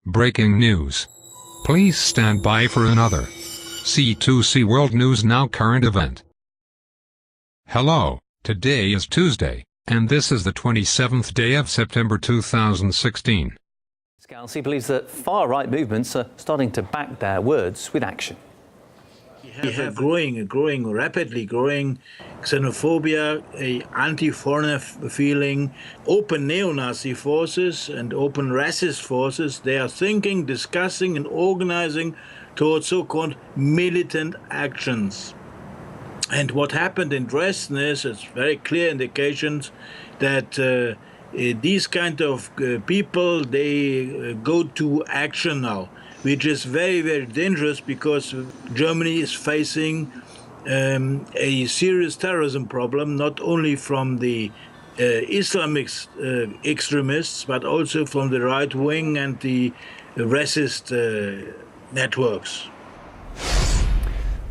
Breaking news. Please stand by for another C2C World News Now current event. Hello, today is Tuesday, and this is the 27th day of September 2016. Scalzi believes that far-right movements are starting to back their words with action. We have rapidly growing xenophobia, a anti-foreigner feeling, open neo-Nazi forces and open racist forces. They are thinking, discussing and organizing towards so-called militant actions. And what happened in Dresden is, it's very clear indications that these kind of people, they go to action now, which is very, very dangerous because Germany is facing a serious terrorism problem, not only from the Islamic extremists, but also from the right wing and the racist networks.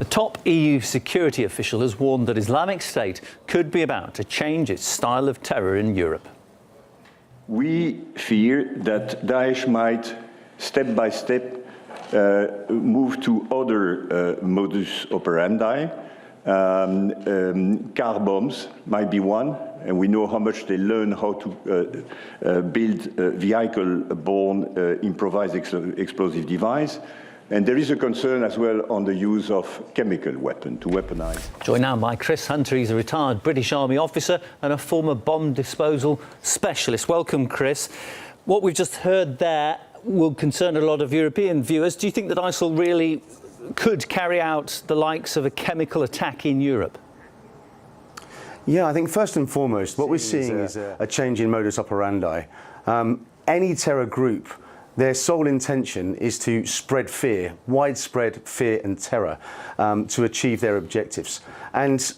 The top EU security official has warned that Islamic State could be about to change its style of terror in Europe. We fear that Daesh might, step by step, move to other modus operandi. Car bombs might be one, and we know how much they learn how to build a vehicle-borne improvised explosive device. And there is a concern as well on the use of chemical weapon to weaponize. Joined now by Chris Hunter. He's a retired British Army officer and a former bomb disposal specialist. Welcome, Chris. What we've just heard there will concern a lot of European viewers. Do you think that ISIL really could carry out the likes of a chemical attack in Europe? Yeah, I think first and foremost, what we're seeing is a change in modus operandi. Any terror group, their sole intention is to spread fear, widespread fear and terror, to achieve their objectives. And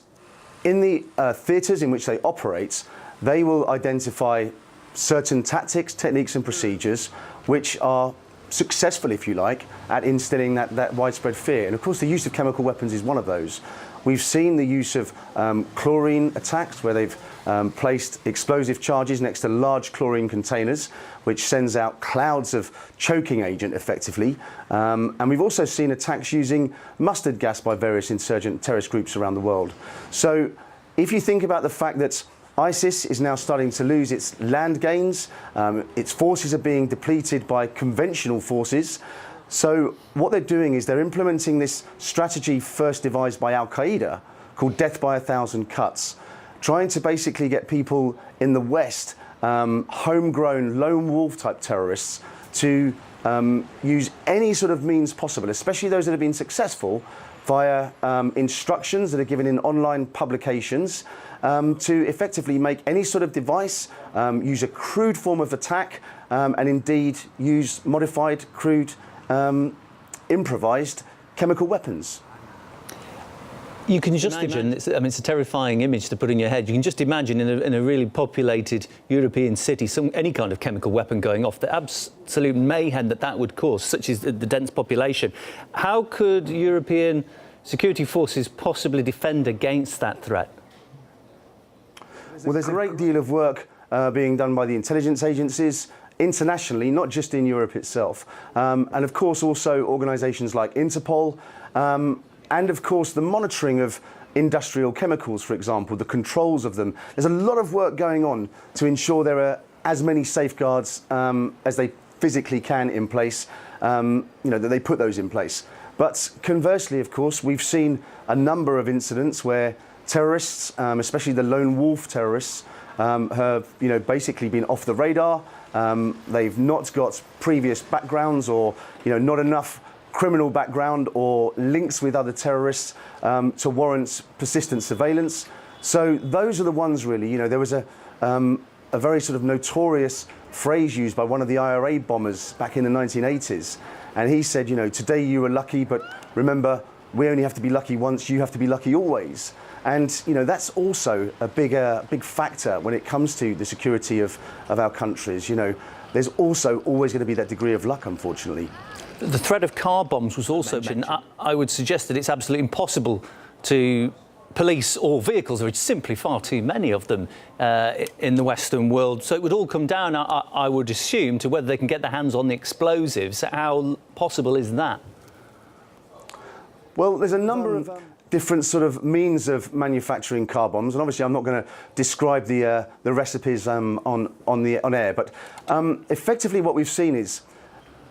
in the theatres in which they operate, they will identify certain tactics, techniques and procedures which are successful, if you like, at instilling that widespread fear. And of course the use of chemical weapons is one of those. We've seen the use of chlorine attacks where they've placed explosive charges next to large chlorine containers, which sends out clouds of choking agent effectively. And we've also seen attacks using mustard gas by various insurgent terrorist groups around the world. So if you think about the fact that ISIS is now starting to lose its land gains, its forces are being depleted by conventional forces. So what they're doing is they're implementing this strategy first devised by Al-Qaeda called death by 1,000 cuts, trying to basically get people in the West, homegrown lone wolf type terrorists, to use any sort of means possible, especially those that have been successful, via instructions that are given in online publications, to effectively make any sort of device, use a crude form of attack, and indeed use modified, crude, improvised chemical weapons. You can just imagine, it's a terrifying image to put in your head. You can just imagine in a really populated European city, any kind of chemical weapon going off, the absolute mayhem that would cause, such as the dense population. How could European security forces possibly defend against that threat? Well, there's a great deal of work being done by the intelligence agencies internationally, not just in Europe itself. And of course also organisations like Interpol, and of course the monitoring of industrial chemicals, for example, the controls of them. There's a lot of work going on to ensure there are as many safeguards as they physically can in place, that they put those in place. But conversely, of course, we've seen a number of incidents where terrorists, especially the lone wolf terrorists, have basically been off the radar. They've not got previous backgrounds or not enough criminal background or links with other terrorists to warrant persistent surveillance. So those are the ones really. There was a very sort of notorious phrase used by one of the IRA bombers back in the 1980s, and he said, today you were lucky, but remember, we only have to be lucky once, you have to be lucky always. And that's also a big factor when it comes to the security of our countries. There's also always going to be that degree of luck, unfortunately. The threat of car bombs was also mentioned. I would suggest that it's absolutely impossible to police or vehicles. There are simply far too many of them in the Western world. So it would all come down, I would assume, to whether they can get their hands on the explosives. How possible is that? Well, there's a number of different sort of means of manufacturing car bombs, and obviously I'm not going to describe the recipes on air, but effectively what we've seen is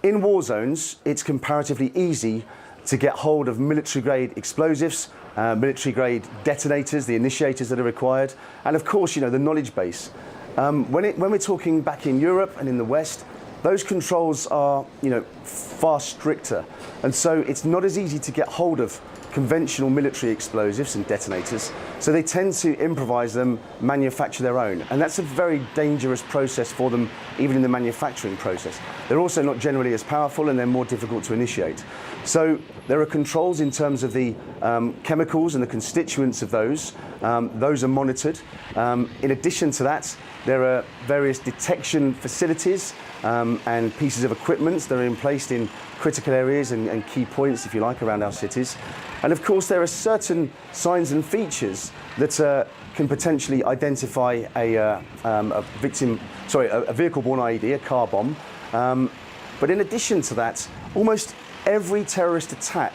in war zones it's comparatively easy to get hold of military-grade explosives, military-grade detonators, the initiators that are required, and of course, you know, the knowledge base. When we're talking back in Europe and in the West, those controls are, you know, far stricter, and so it's not as easy to get hold of conventional military explosives and detonators, so they tend to improvise them, manufacture their own, and that's a very dangerous process for them, even in the manufacturing process. They're also not generally as powerful, and they're more difficult to initiate. So there are controls in terms of the chemicals and the constituents of those. Those are monitored. In addition to that, there are various detection facilities and pieces of equipment that are in place in critical areas and key points, if you like, around our cities. And of course, there are certain signs and features that can potentially identify a vehicle-borne IED, a car bomb. But in addition to that, almost every terrorist attack,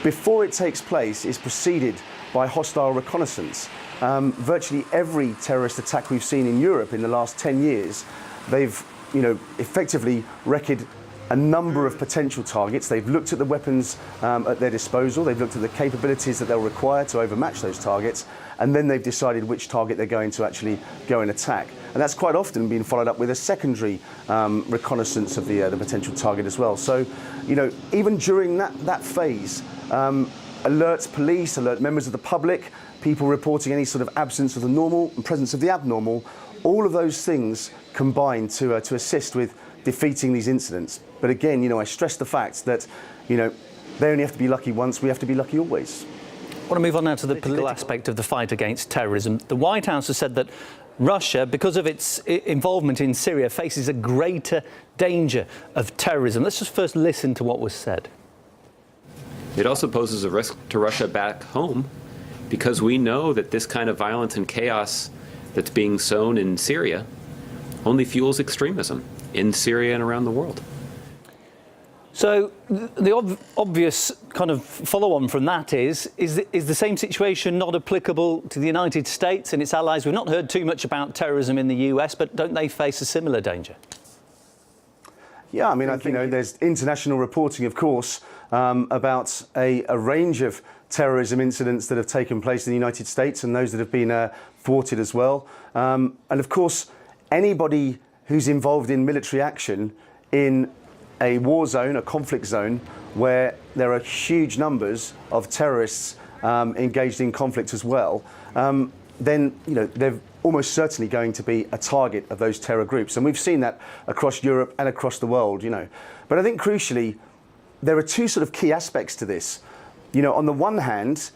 before it takes place, is preceded by hostile reconnaissance. Virtually every terrorist attack we've seen in Europe in the last 10 years, they've, you know, effectively reckoned a number of potential targets. They've looked at the weapons at their disposal, they've looked at the capabilities that they'll require to overmatch those targets, and then they've decided which target they're going to actually go and attack. And that's quite often been followed up with a secondary reconnaissance of the potential target as well. So, you know, even during that phase, alert police, alert members of the public, people reporting any sort of absence of the normal and presence of the abnormal, all of those things combine to assist with defeating these incidents. But again, you know, I stress the fact that, you know, they only have to be lucky once, we have to be lucky always. I want to move on now to the political aspect of the fight against terrorism. The White House has said that Russia, because of its involvement in Syria, faces a greater danger of terrorism. Let's just first listen to what was said. It also poses a risk to Russia back home, because we know that this kind of violence and chaos that's being sown in Syria only fuels extremism in Syria and around the world. So the obvious kind of follow-on from that is the same situation not applicable to the United States and its allies? We've not heard too much about terrorism in the US, but don't they face a similar danger? Yeah, I mean, I think, you know, there's international reporting, of course, about a range of terrorism incidents that have taken place in the United States and those that have been thwarted as well. And of course, anybody who's involved in military action in a war zone, a conflict zone, where there are huge numbers of terrorists engaged in conflict as well, then, you know, they're almost certainly going to be a target of those terror groups. And we've seen that across Europe and across the world, you know. But I think crucially, there are two sort of key aspects to this. You know, on the one hand,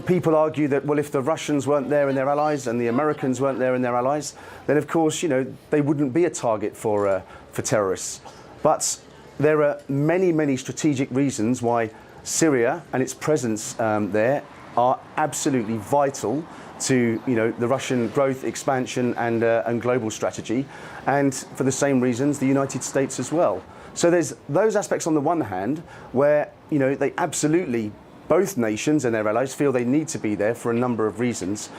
people argue that, well, if the Russians weren't there and their allies and the Americans weren't there and their allies, then of course, you know, they wouldn't be a target for terrorists. But there are many, many strategic reasons why Syria and its presence there are absolutely vital to, you know, the Russian growth, expansion and global strategy, and for the same reasons, the United States as well. So there's those aspects on the one hand where, you know, they absolutely, both nations and their allies feel they need to be there for a number of reasons.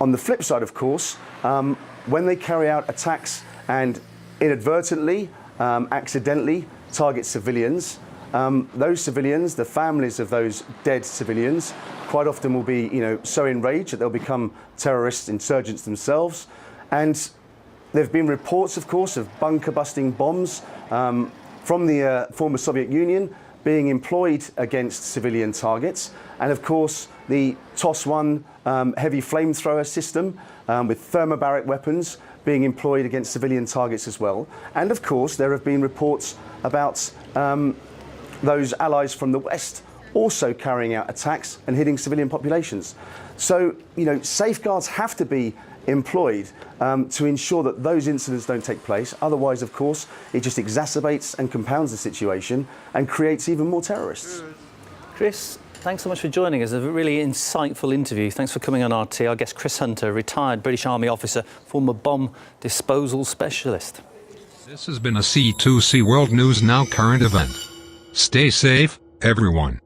On the flip side, of course, when they carry out attacks and inadvertently, accidentally target civilians, those civilians, the families of those dead civilians, quite often will be, you know, so enraged that they'll become terrorist insurgents themselves. And there have been reports, of course, of bunker-busting bombs from the former Soviet Union being employed against civilian targets. And of course, the TOS-1 heavy flamethrower system with thermobaric weapons being employed against civilian targets as well. And of course, there have been reports about those allies from the West also carrying out attacks and hitting civilian populations. So, you know, safeguards have to be employed to ensure that those incidents don't take place. Otherwise, of course, it just exacerbates and compounds the situation and creates even more terrorists. Chris, Thanks so much for joining us. A really insightful interview. Thanks for coming on RT. Our guest, Chris Hunter, retired British Army officer, former bomb disposal specialist. This has been a C2C World News Now current event. Stay safe, everyone.